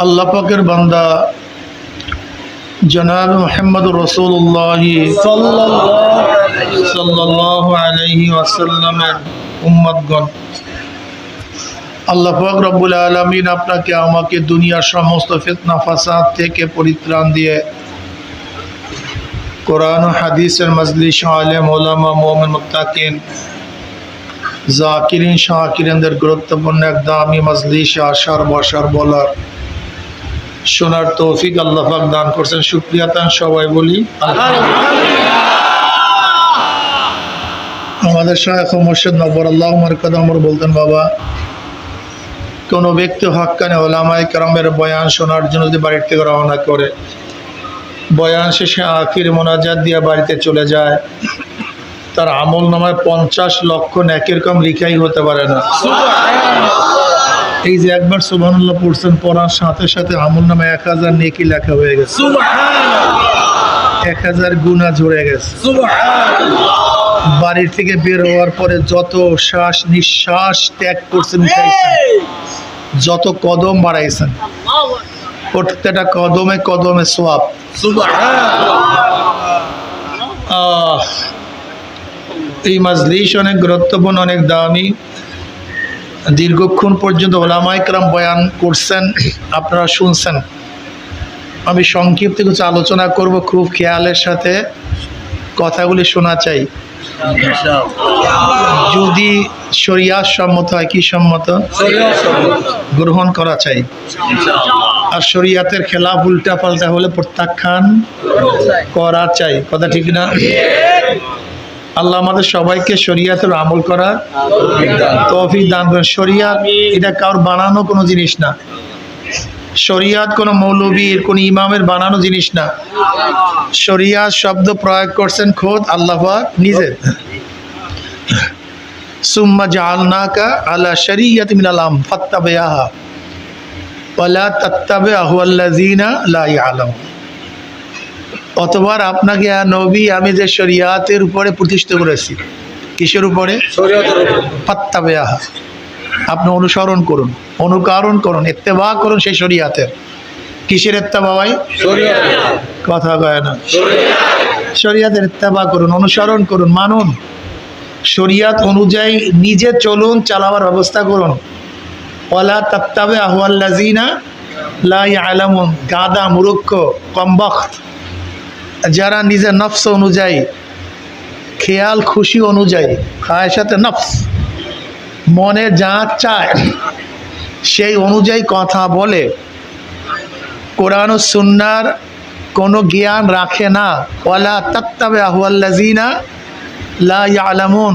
আল্লাহ পাকের বান্দা জনাব মুহাম্মদ রাসূলুল্লাহ সাল্লাল্লাহু আলাইহি ওয়াসাল্লামের উম্মতগণ, আল্লাহ পাক রব্বুল আলামিন আপনাকে আমাকে দুনিয়ার সমস্ত ফিতনা ফাসাদ থেকে পরিত্রাণ দিয়ে কোরআন ও হাদিসের মজলিস, আলেম ওলামা, মুমিন মুত্তাকিন, জাকিরিন শাকিরিনদের গুরুত্বপূর্ণ এক দামি মজলিসে আসার বসার বলার শোনার তৌফিক আল্লাহ পাক দান করছেন। শুকরিয়া তান সবাই বলি আমাদের শায়খ মুর্শিদ নবর আল্লাহ মারকাদ আমর বলতেন, বাবা, কোনো ব্যক্তি হক্কানে ওলামায়ে কেরামের বয়ান শোনার জন্য যদি বাড়ির থেকে রওনা করে, বয়ান শেষে আখির মোনাজাত দিয়ে বাড়িতে চলে যায়, তার আমল নামায় 50 লক্ষ নেকির কম লিখাই হতে পারে না। এই যে একবার সুবহানাল্লাহ পড়ছেন, পড়ার সাথে সাথে আমল নামায় 1000 নেকি লেখা হয়ে গেছে, 1000 গুনাহ ঝরে গেছে। বাড়ির থেকে বের হওয়ার পরে যত শ্বাস নিঃশ্বাস ত্যাগ করছেন, যত কদম বাড়াইছেন, প্রত্যেকটা কদমে কদমে সওয়াব। এই মজলিস অনেক গুরুত্বপূর্ণ, অনেক দামি। দীর্ঘক্ষণ পর্যন্ত ওলামায়ে কেরাম বয়ান করছেন, আপনারা শুনছেন। আমি সংক্ষিপ্ত কিছু আলোচনা করব, খুব খেয়ালের সাথে কথাগুলি শোনা চাই। যদি শরিয়াত সম্মত হয়, কি সম্মত, গ্রহণ করা চাই। আর শরিয়াতের খেলাফ উল্টা পাল্টা হলে প্রত্যাখ্যান করা চাই। কথা ঠিক না? আল্লাহ আমাদের সবাইকে শরিয়াতের আমল করার তৌফিক দান করেন। শরিয়াত এটা কারোর বানানো কোনো জিনিস না। শরিয়াত কোনো মৌলবীর, কোনো ইমামের বানানো জিনিস না। শরিয়াত শব্দ প্রয়োগ করছেন খোদ আল্লাহ পাক নিজে। সুম্মা জাআলনাকা আলা শরিয়াতিন মিনাল আমর ফাত্তাবিআহা ওয়ালা তাত্তাবিআহুল্লাযিনা লা ইয়ালামুন। অতবার আপনাকে নবী আমি যে শরিয়াতের উপরে প্রতিষ্ঠিত করেছি। কিসের উপরে? ফাত্তাবিআহা। আপনি অনুসরণ করুন, অনুকরণ করুন, ইত্তেবা করুন সেই শরিয়াতের। কিসের ইত্তেবা ভাই? কথা কয় না। শরিয়াতের ইত্তেবা করুন, অনুসরণ করুন, মানুন। শরিয়াত অনুযায়ী নিজে চলুন, চালাবার ব্যবস্থা করুন। ওয়ালা তাত্তাবিআহুল্লাযিনা লা ইয়ালামুন। গাদা, মূর্খ, কমবখ্ত যারা নিজের নফস অনুযায়ী, খেয়াল খুশি অনুযায়ী, খায়সাতে নফস, মনে যা চায় সেই অনুযায়ী কথা বলে, কোরআন ও সুন্নাহর কোনো জ্ঞান রাখে না। ওয়ালা তাত্তাবিআহুল্লাযিনা লা ইয়ালামুন।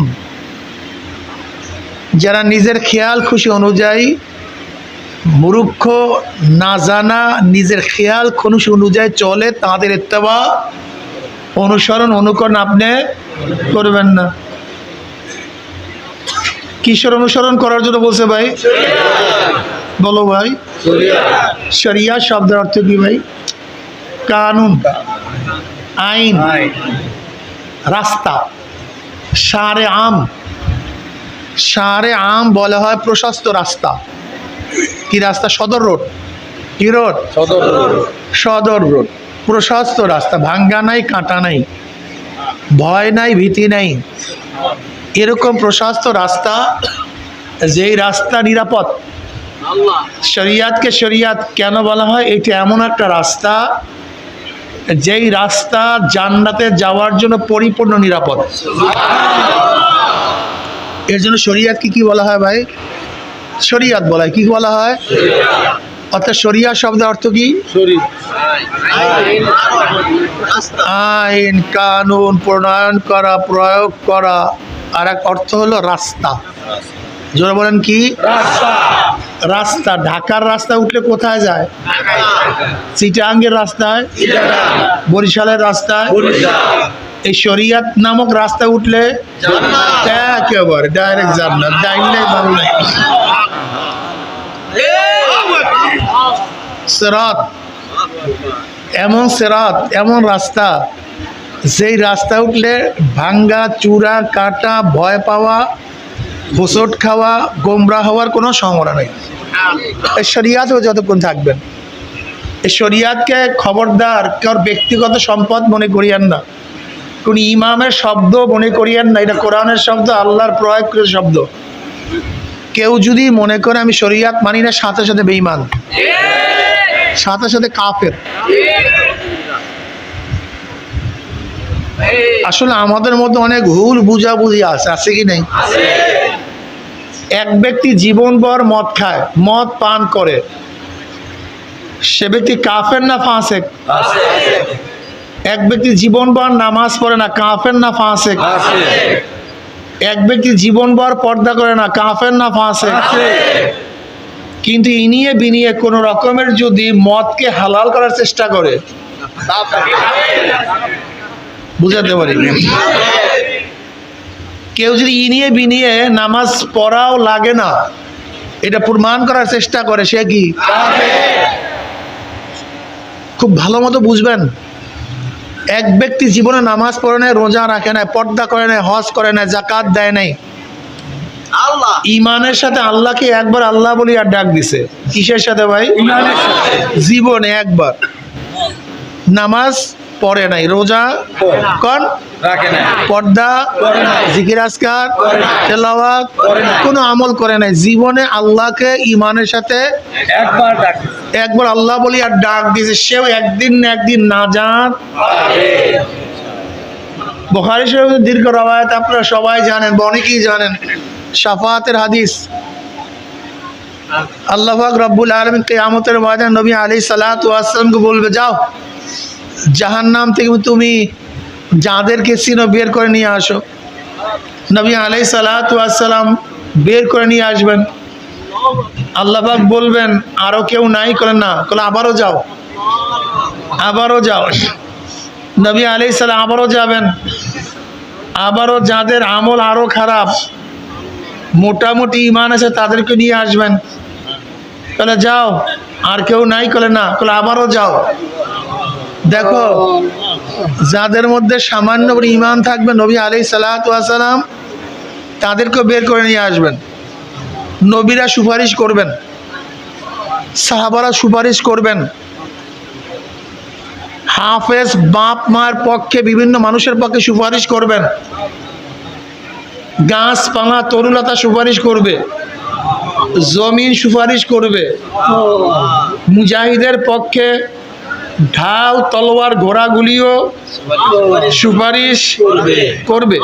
যারা নিজের খেয়াল খুশি অনুযায়ী, মূর্খ, না জানা, নিজের খেয়াল খুশি অনুযায়ী চলে, তাদের ইত্তেবা, অনুসরণ, অনুকরণ আপনি করবেন না। কিসের অনুসরণ করার জন্য বলছে ভাই? বলো ভাই। শরিয়াত শব্দের অর্থ কি ভাই? কানুন, আইন, রাস্তা। শারে আম, শারে আম বলা হয় প্রশস্ত রাস্তা। কি রাস্তা? সদর রোড। কি রোড? সদর রোড। প্রশস্ত রাস্তা, ভাঙ্গা নাই, কাঁটা নাই, ভয় নাই, ভীতি নাই, এরকম প্রশস্ত রাস্তা, যেই রাস্তা নিরাপদ। শরিয়াতকে শরিয়াত কেন বলা হয়? এটা এমন একটা রাস্তা যেই রাস্তা জান্নাতে যাওয়ার জন্য পরিপূর্ণ নিরাপদ। এর জন্য শরিয়াতকে কি বলা হয় ভাই? শরিয়াত বলা হয়। কি বলা হয়? অর্থাৎ শরিয়াত শব্দের অর্থ কি? আইন, কানুন প্রণয়ন করা, প্রয়োগ করা। আর এক অর্থ হলো রাস্তা। জোরে বলেন কি? রাস্তা। ঢাকার রাস্তা উঠলে কোথায় যায়? চিটাগাংয়ের রাস্তায়, বরিশালের রাস্তায়। এই শরিয়াত নামক রাস্তা উঠলে একেবারে ডাইরেক্ট জান্নাত। ডাইরেক্ট ভালো নাই। সিরাত, এমন সিরাত, এমন রাস্তা, যেই রাস্তা উঠলে ভাঙ্গা, চূড়া, কাটা, ভয় পাওয়া, হোঁচট খাওয়া, গোমরা হওয়ার কোনো সম্ভাবনা নেই। এই শরিয়াতেও যতক্ষণ থাকবেন, এই শরিয়াতকে খবরদার কার ব্যক্তিগত সম্পদ মনে করিয়েন না, কোন ইমামের শব্দ মনে করিয়েন না। এটা কোরআনের শব্দ, আল্লাহর প্রয়োগকৃত শব্দ। কেউ যদি মনে করে আমি শরিয়াত মানি না, সাথে সাথে বেঈমান, সাথে সাথে কাফের। আসলে আমাদের মধ্যে অনেক ভুল বুঝাবুঝি আছে কি নেই? এক ব্যক্তি জীবনভর মদ খায়, মদ পান করে, সে ব্যক্তি কাফের না ফাসেক? এক ব্যক্তি জীবনভর নামাজ পড়ে না, কাফের না ফাসেক? এক ব্যক্তি জীবনভর পর্দা করে না, কাফের না ফাসেক? কিন্তু ইনিয়ে বিনিয়ে কোন রকমের যদি মদকে হালাল করার চেষ্টা করে, বুঝাতে পারি, কেউ যদি ইনিয়ে বিনিয়ে নামাজ পড়াও লাগে না এটা প্রমাণ করার চেষ্টা করে, সে কি? খুব ভালো মতো বুঝবেন, এক ব্যক্তি জীবনে নামাজ পড়ে নাই, রোজা রাখে নাই, পর্দা করে নাই, হজ করে নাই, যাকাত দেয় নাই, ইমানের সাথে আল্লাহকে একবার আল্লাহ বলি আর ডাক দিছে। কিসের সাথে ভাই? জীবনে একবার নামাজ পড়ে নাই, রোজা কোন রাখে নাই, পর্দা জিকির আজকার তেলাওয়াত কোনো আমল করে নাই, জীবনে আল্লাহকে ইমানের সাথে একবার আল্লাহ বলি আর ডাক দিয়েছে, সেও একদিন না একদিন নাজাত। বুখারী শরীফের দীর্ঘ রওয়ায়াত আপনারা সবাই জানেন বা অনেকেই জানেন, শাফাআতের হাদিস। আল্লাহ পাক রব্বুল আলামিন কিয়ামতের ময়দানে নবী আলাইহিস সালাতু ওয়াস সালামকে বলবে, যাও জাহান্নাম থেকে তুমি যাদেরকে চিনো বের করে নিয়ে আসো। নবী আলাইহিস সালাতু ওয়াস সালাম বের করে নিয়ে আসবেন। আল্লাহ পাক বলবেন আরো কেউ নাই? করেন না, বলে আবারও যাও, আবারও যাও। নবী আলাইহিস সালাম আবারও যাবেন, আবারও যাদের আমল আরো খারাপ, মোটামুটি ইমান আছে, তাদেরকে নিয়ে আসবেন। তাহলে যাও, আর কেউ নাই? কলে না, কলে আবারও যাও। দেখো যাদের মধ্যে সামান্য ইমান থাকবে, নবী আলাইহিস সালাতু ওয়াস সালাম তাদেরকে বের করে নিয়ে আসবেন। নবীরা সুপারিশ করবেন, সাহাবারা সুপারিশ করবেন, হাফেজ বাপ মার পক্ষে বিভিন্ন মানুষের পক্ষে সুপারিশ করবেন, গাছপালা তরুলতা সুপারিশ করবে, জমিন সুপারিশ করবে, মুজাহিদের পক্ষে ঢাল তলোয়ার ঘোড়াগুলিও সুপারিশ করবে,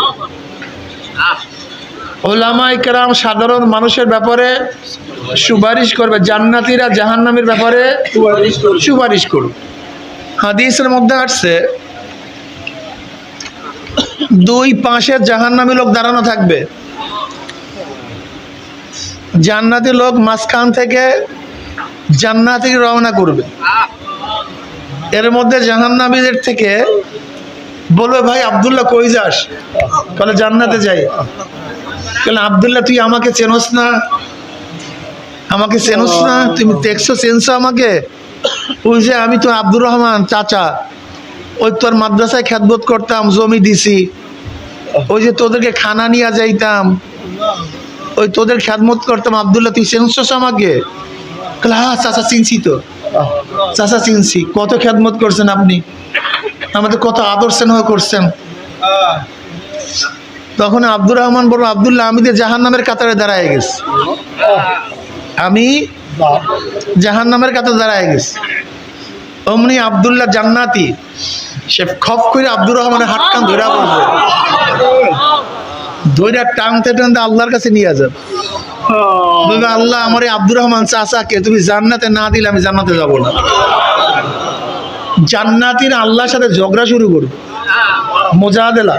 ওলামায়ে কেরাম সাধারণ মানুষের ব্যাপারে সুপারিশ করবে, জান্নাতীরা জাহান্নামীর ব্যাপারে সুপারিশ করবে। হাদিসের মধ্যে আসছে দুই পাশে জাহান্নামী লোক দাঁড়ানো থাকবে, জান্নাতি লোক মাঝখান থেকে জান্নাতে রওনা করবে। এর মধ্যে জাহান্নামীদের থেকে বলবে, ভাই আব্দুল্লাহ কই যাস? বলে জান্নাতে যাই। বলে আব্দুল্লাহ তুই আমাকে চেনস না? আমাকে চেনস না? তুমি দেখছো চেনছো আমাকে? ওই যে আমি তো আব্দুর রহমান চাচা, ওই তোর মাদ্রাসায় খেদমত করতাম, জমি দিছি, ওই যে তোদেরকে খানা নিয়ে যাইতাম, ওই তোদের খেদমত করতাম, আব্দুল্লাহ তুই চেনছস আমাকে? হ্যাঁ চাচা চিনছি তো, চাচা চিনছি। কত খেদমত করছেন আপনি, আমাদের কত আদর স্নেহ করছেন। তখন আব্দুর রহমান বলল, আব্দুল্লাহ আমি তো জাহান্নামের কাতারে দাঁড়ায় গেছি, আমি জাহান্নামের কাতারে দাঁড়ায় গেছি। অমনি আব্দুল্লাহ জান্নাতি, সে খপ করে আব্দুর রহমানের হাত কান ধরা পড়বে, ধৈরা টানতে টানতে আল্লাহর কাছে নিয়ে যাবে। বলবে আল্লাহ আমার এই আব্দুর রহমান চাচাকে তুমি জান্নাতে না দিলে আমি জান্নাতে যাব না। জান্নাতীরা আল্লাহর সাথে ঝগড়া শুরু করবে, মুজাহাদা,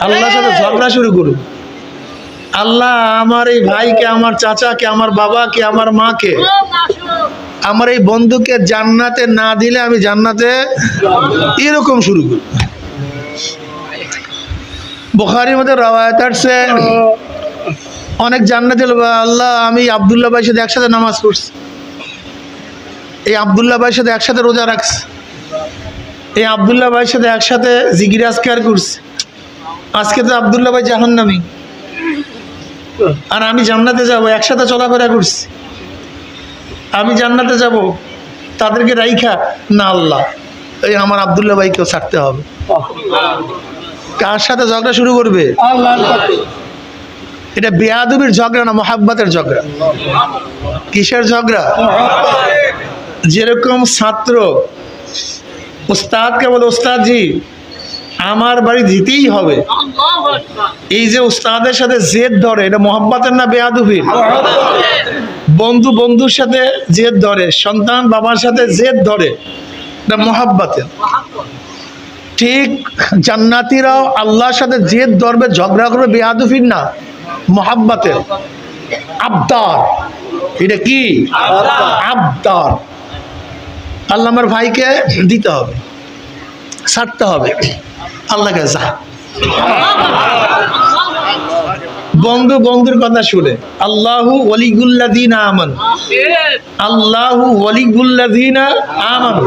আল্লাহর সাথে ঝগড়া শুরু করবে। আল্লাহ আমার এই ভাইকে, আমার চাচাকে, আমার বাবাকে, আমার মাকে, আমার এই বন্ধুকে জান্নাতে না দিলে আমি জান্নাতে, এরকম শুরু করবে। বুখারীর মধ্যে রওয়ায়াত আছে, অনেক জান্নাতি আল্লাহ আমি আব্দুল্লাহ ভাইয়ের সাথে একসাথে নামাজ পড়ছি, এই আব্দুল্লাহ ভাইয়ের সাথে একসাথে রোজা রাখছি, এই আব্দুল্লাহ ভাইয়ের সাথে একসাথে জিকির আজকার করছি, আজকে তো আব্দুল্লাহ ভাই জাহান্নামী আর আমি জান্নাতে যাব, একসাথে চলাফেরা করছি, আমি জান্নাতে যাব, তাদেরকে রাইখা না আল্লাহ এই আমার আব্দুল্লাহ ভাইকেও ছাড়তে হবে। কার সাথে ঝগড়া শুরু করবে? এটা বেয়াদবির ঝগড়া না, মোহাব্বতের ঝগড়া। কিসের ঝগড়া? যেরকম ছাত্র উস্তাদকে বলে ওস্তাদ জি আমার বাড়ি দিতেই হবে, এই যে উস্তাদের সাথে জেদ ধরে, এটা মোহাব্বতের না বেয়াদবির? বন্ধু বন্ধুর সাথে জেদ ধরে, সন্তান বাবার সাথে জেদ ধরে, এটা মোহাব্বতের। ঠিক জান্নাতীরাও আল্লাহর সাথে জেদ ধরবে, ঝগড়া করবে, বেয়াদবির না, মোহাব্বতের। আবদার, এটা কি? আবদার। আল্লাহ আমার ভাইকে দিতে হবে, ছাড়তে হবে, আল্লাহকে যা। বন্ধু বন্ধুর কথা শুনে আল্লাহু ওয়ালিউল্লাযীনা আমানু, আল্লাহু ওয়ালিউল্লাযীনা আমানু।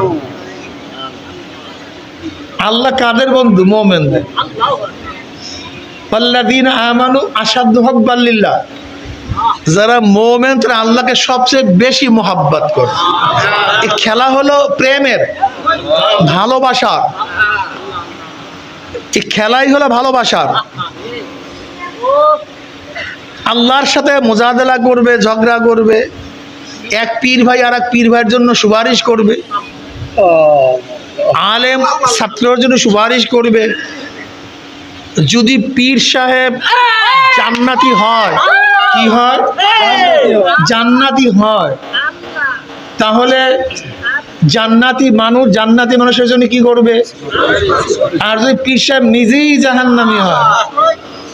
আল্লাহ কাদের বন্ধু? মুমিনদের। ওয়াল্লাযীনা আমানু আশাদ্দু হুব্বান লিল্লাহ, যারা মুমিন তারা আল্লাহকে সবচেয়ে বেশি মোহাব্বত করে। এই খেলা হলো প্রেমের, ভালোবাসার। এই খেলাই হলো ভালোবাসার। আল্লাহর সাথে মুজাদালা করবে, ঝগড়া করবে, এক পীর ভাই আর এক পীর ভাইয়ের জন্য সুপারিশ করবে, আলেম ছাত্রের জন্য সুপারিশ করবে। যদি পীর সাহেব জান্নাতি হয়, কি হয়? জান্নাতি হয়, তাহলে জান্নাতি মানুষের জন্য কি করবে? আর যদি পীর সাহেব নিজেই জাহান্নামী হয়,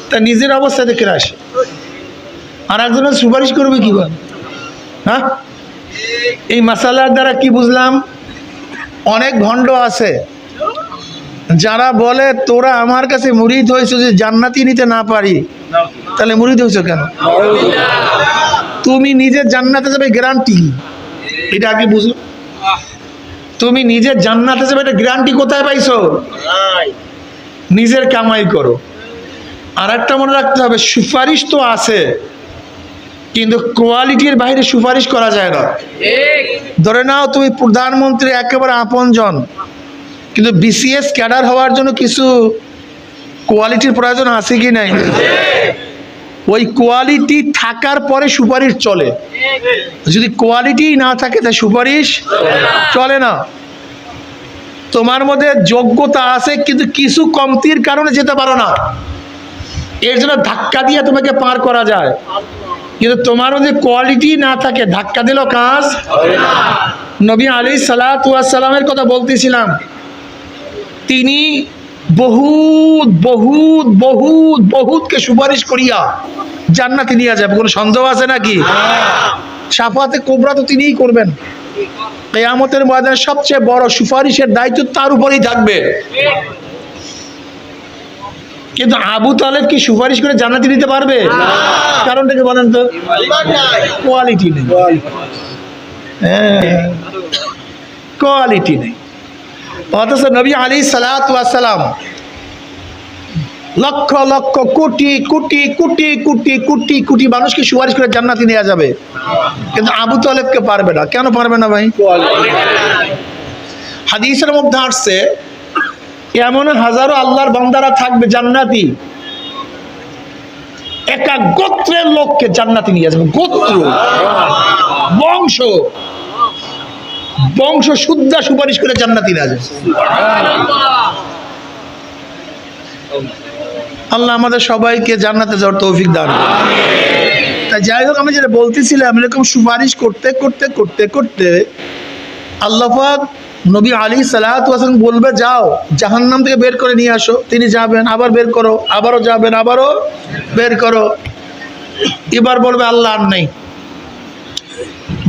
তা নিজের অবস্থা দেখে আসে, আর একজনের সুপারিশ করবে কিভাবে? হ্যাঁ, এই মাসালার দ্বারা কি বুঝলাম? অনেক ভণ্ড আছে যারা বলে তোরা আমার কাছে মুরিদ হয়েছে যে জান্নাতি নিতে না পারি, তাহলে মুরিদ হয়েছে কেন? তুমি নিজের জান্নাতে যাবে গ্যারান্টি, এটা আগে বুঝো। তুমি নিজের জান্নাতে যাবে এটা গ্যারান্টি কোথায় পাইছো? নিজের কামাই করো। আর একটা মনে রাখতে হবে, সুপারিশ তো আছে কিন্তু কোয়ালিটির বাইরে সুপারিশ করা যায় না। ধরে নাও তুমি প্রধানমন্ত্রী একেবারে আপনজন, কিন্তু বিসিএস ক্যাডার হওয়ার জন্য কিছু কোয়ালিটির প্রয়োজন আছে কি নাই? ওই কোয়ালিটি থাকার পরে সুপারিশ চলে, যদি কোয়ালিটি না থাকে তাই সুপারিশ চলে না। তোমার মধ্যে যোগ্যতা আছে কিন্তু কিছু কমতির কারণে যেতে পারো না, এর জন্য ধাক্কা দিয়ে তোমাকে পার করা যায়। কিন্তু তোমার মধ্যে কোয়ালিটি না থাকে, ধাক্কা দিলেও কাজ হবে না। নবী আলাইহিস সালাতু ওয়াস সালামের কথা বলতেছিলাম, তিনি বহুত বহুত বহুত বহুতকে সুপারিশ করিয়া জান্নাতে নিয়ে যাবে, কোনো সন্দেহ আছে নাকি? শাফাতে কুবরা তো তিনিই করবেন। কিয়ামতের ময়দানে সবচেয়ে বড় সুপারিশের দায়িত্ব তার উপরেই থাকবে। কিন্তু আবু তালেব কি সুপারিশ করে জান্নাতে নিতে পারবে? কারণটা কি বলেন তো? কোয়ালিটি নেই। কোয়ালিটি নেই। অথচ নবী আলাইহিস সালাতু ওয়াস সালাম লক্ষ লক্ষ কোটি কোটি কোটি কোটি কোটি কোটি মানুষকে সুপারিশ করে জান্নাতে নিয়ে যাবে, কিন্তু আবু তালেবকে পারবে না। কেন পারবে না ভাই? হাদিসের মধ্যে আসছে এমন হাজারো আল্লাহর বান্দারা থাকবে জান্নাতি, একা গোত্রের লোককে জান্নাতে নিয়ে যাবে। গোত্র, বংশ বংশ শুদ্ধা সুপারিশ করে জান্নাতে নিয়ে যাবে। আল্লাহ আমাদের সবাইকে জান্নাতে যাওয়ার তৌফিক দান করুন। তাই যাই হোক, আমি যেটা বলতেছিলাম, এরকম সুপারিশ করতে করতে করতে করতে আল্লাহ পাক নবী আলাইহিস সালাতু ওয়াস সালাম বলবে যাও জাহান্নাম থেকে বের করে নিয়ে আসো, তিনি যাবেন, আবার বের করো, আবারও যাবেন, আবারও বের করো। এবার বলবে আল্লাহ আর নাই,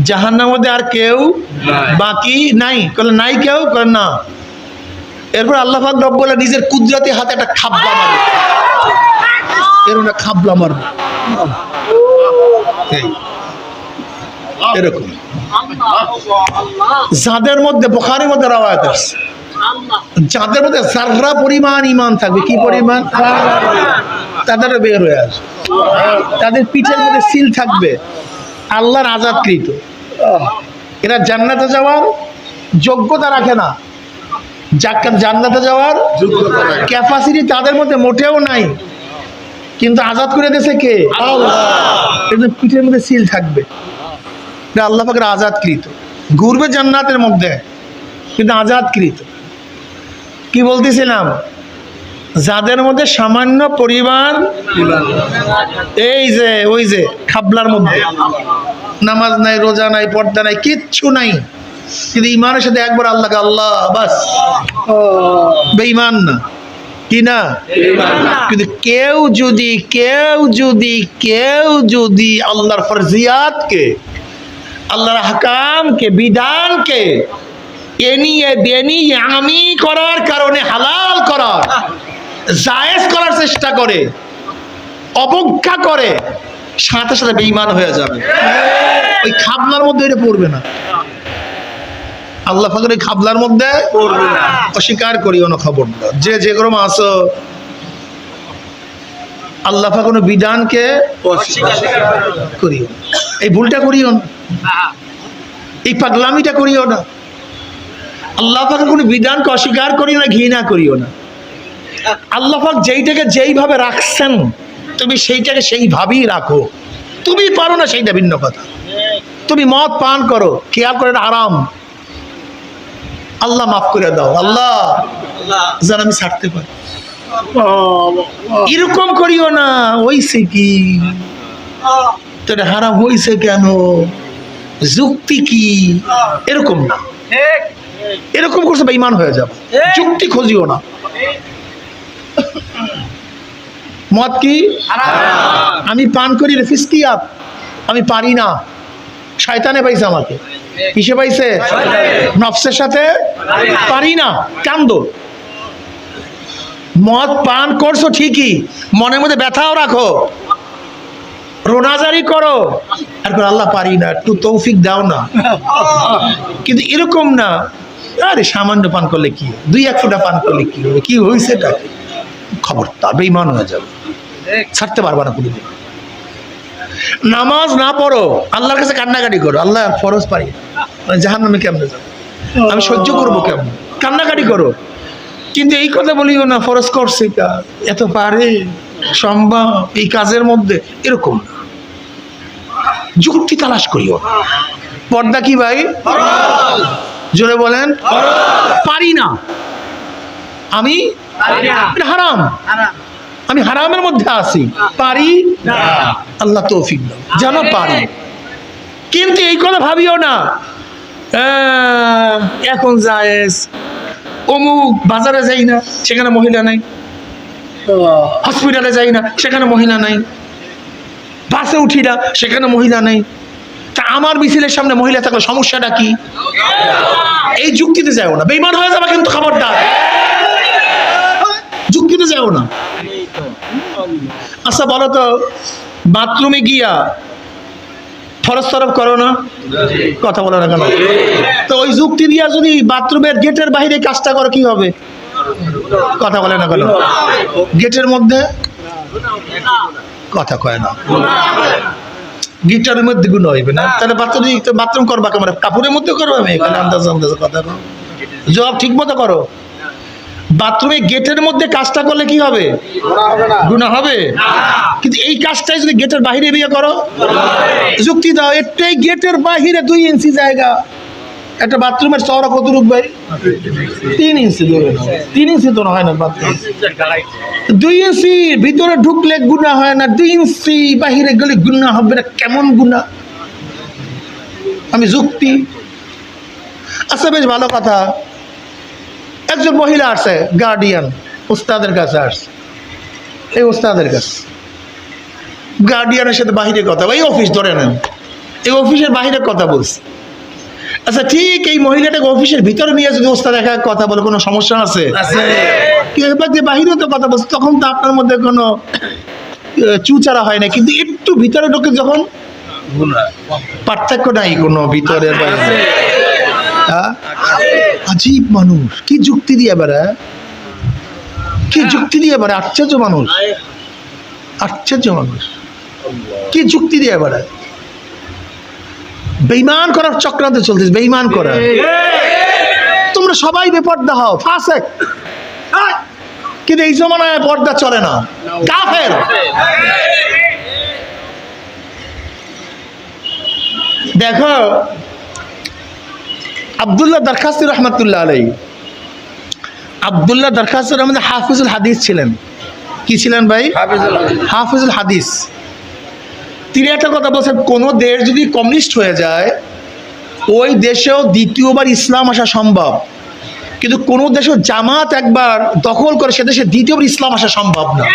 জাহান্নামের মধ্যে আর কেউ বাকি নাই। বলে নাই কেউ? বলে না। এরপর আল্লাহ পাক রব্বুল আলামিন নিজের কুদরতি হাতে একটা খাবলা মারবে, এরকম একটা খাবলা মারবে, এরকম। যাদের মধ্যে বুখারীর মধ্যে রাওয়ায়াত আছে, যাদের মধ্যে যাররা পরিমাণ ঈমান থাকবে, কি পরিমাণ? তাদের বের হয়ে আসবে, তাদের পিঠের মধ্যে সিল থাকবে আল্লাহর আযাদকৃত। এরা জান্নাতে যাওয়ার যোগ্যতা রাখে না, জান্নাতে যাওয়ার ক্যাপাসিটি তাদের মধ্যে মোটেও নাই, কিন্তু আজাদ করে দিয়েছে কে? আল্লাহ। কিন্তু পিঠের মধ্যে সিল থাকবে, এটা আল্লাহ পাকের আজাদকৃত, ঘুরবে জান্নাতের মধ্যে কিন্তু আজাদকৃত। কি বলতেছিলাম? যাদের মধ্যে সামান্য পরিমাণ এই যে ওই যে খাবলার মধ্যে নামাজ নাই, রোজা নাই, পর্দা নাই, কিচ্ছু নাই, কিন্তু ইমানের সাথে একবার আল্লাহকে আল্লাহ বাস, বেঈমান না, কি না? কিন্তু কেউ যদি আল্লাহর ফরজিয়াতকে, আল্লাহর আহকামকে, বিধানকে এনিয়ে বেনিয়ে আমি করার কারণে হালাল করার, জায়েজ করার চেষ্টা করে, অবজ্ঞা করে, সাথে সাথে বেঈমান হয়ে যাবে। ওই খাবলার মধ্যে এটা পড়বে না, আল্লাহ পাকের ওই খাবলার মধ্যে পড়বে না। অস্বীকার করিও না, খবরদার, যে যেরকম আছো আল্লাহ পাকের কোনো বিধানকে করিও, এই ভুলটা করিও না, এই পাগলামিটা করিও না। আল্লাহ পাকের কোনো বিধানকে অস্বীকার করিও না, ঘৃণা করিও না। আল্লাহ পাক যেইটাকে যেইভাবে রাখছেন তুমি সেইটাকে সেইভাবেই রাখো। তুমি পারো না সেইটা ভিন্ন কথা। তুমি মদ পান করো, খেয়াল করে আরাম, আল্লাহ মাফ করে দাও, আল্লাহ যেন আমি ছাড়তে পারি। এরকম করিও না, হইছে কি তোর হারাম হইছে কেন, যুক্তি কি, এরকম না। এরকম করছে বেঈমান হয়ে যাবে, যুক্তি খুঁজিও না। মদ কি আমি পান করি, ফিসকিয়াত, আমি পারি না, শয়তানে পাইছে আমাকে। কিসে পাইছে? নফসের সাথে পারি না, কান্দো। মদ পান করছো ঠিকই, মনের মধ্যে ব্যথাও রাখো, রোনাজারি করো, আর আল্লাহ পারি না, একটু তৌফিক দাও না। কিন্তু এরকম না, আরে সামান্য পান করলে কি, 2-1 ফোঁটা পান করলে কি হবে, কি হয়েছে, খবরদার বেঈমান হয়ে যাবে, ছাড়তে পারবা না কোনোদিন। নামাজ না পড়ো, আল্লাহর কাছে কান্নাকাটি করো, আল্লাহ ফরজ পারি, জাহান্নামে কেমনে যাবো, আমি সহ্য করবো কেমন, কান্নাকাটি করো। কিন্তু এই কথা বলিও না ফরজ করছে এত পারে সম্ভব এই কাজের মধ্যে, এরকম না। যুক্তি তালাশ করিও। পর্দা কি ভাই? জোরে বলেন। পারি না, আমি হারাম, আমি হারামের মধ্যে আছি, পারি না, আল্লাহ তৌফিক দাও যেন পারি। কিন্তু এই কথা ভাবিও না এখন জায়েজ, অমুক বাজারে যাই না সেখানে মহিলা নাই, হসপিটালে যাই না সেখানে মহিলা নাই, বাসে উঠি না সেখানে মহিলা নাই, তা আমার মিছিলের সামনে মহিলা থাকলে সমস্যাটা কি? এই যুক্তিতে যাও না, বেঈমান হয়ে যাবে কিন্তু, খবরদার, যুক্তিতে যাও না। আচ্ছা বলো তো, বাথরুমে গিয়া ফরজ তরফ করো না? কথা বলো না কেন? তো ওই যুক্তি দিয়া যদি বাথরুমের গেটের বাইরে কাজটা করো কি হবে? কথা বলে না কেন? গেটের মধ্যে কথা কয় না, গিটারের মধ্যে গুণ হইবে না, তাহলে বাথরুম করবা কেমন? কাপড়ের মধ্যে করবো? আমি এখানে আন্দাজ কথা করো, জবাব ঠিক মতো করো। বাথরুমে গেটের মধ্যে কাজটা করলে কি হবে? গুনাহ হবে। কিন্তু এই কাজটাই যদি গেটের বাহিরে বিয়ে করো, যুক্তি দাও, এটাই গেটের বাহিরে 2 ইঞ্চি জায়গা, একটা বাথরুমের চওড়া কতটুকু ভাই? 3 ইঞ্চি। 3 ইঞ্চি তো হয় না বাথরুম, 2 ইঞ্চি ভিতরে ঢুকলে গুনাহ হয় না, 2 ইঞ্চি বাহিরে গেলে গুনাহ হবে না। কেমন গুনাহ? আমি যুক্তি। আচ্ছা বেশ ভালো কথা, একজন মহিলা আসছে, গার্ডিয়ান উস্তাদের কাছে আসছে, এই উস্তাদের কাছে গার্ডিয়ানের সাথে বাহিরে কথা, এই অফিস ধরে নেন, এই অফিসের বাহিরে কথা বলছে। আচ্ছা ঠিক এই মহিলাটাকে অফিসের ভিতরে নিয়ে যদি উস্তাদ একা কথা বলে কোনো সমস্যা আছে? বাহিরে তো কথা বলছে, তখন তো আপনার মধ্যে কোনো চুচারা হয় না, কিন্তু একটু ভিতরে ঢুকে যখন পার্থক্য নাই কোনো ভিতরের বাইরে। আজীব মানুষ, কি যুক্তি দিয়ে বেড়ায়, কি যুক্তি দিয়ে বেড়ায়, আশ্চর্য মানুষ, আশ্চর্য মানুষ, কি যুক্তি দিয়ে বেড়ায়। বেঈমান করার চক্রান্ত চলতেছে, বেঈমান করা। তোমরা সবাই বেপর্দা হও, ফাসেক। কিন্তু এই জমানায় পর্দা চলে না, কাফের। দেখো আব্দুল্লাহ দরখাস্তি রহমতুল্লাহ আলাই, আব্দুল্লাহ দরখাস্তি রহমান হাফিজুল হাদিস ছিলেন। কি ছিলেন ভাই? হাফিজুল হাদিস। তিনি একটা কথা বলছেন, কোনো দেশ যদি কমিউনিস্ট হয়ে যায় ওই দেশেও দ্বিতীয়বার ইসলাম আসা সম্ভব, কিন্তু কোনো দেশেও জামাত একবার দখল করে সে দেশে দ্বিতীয়বার ইসলাম আসা সম্ভব না।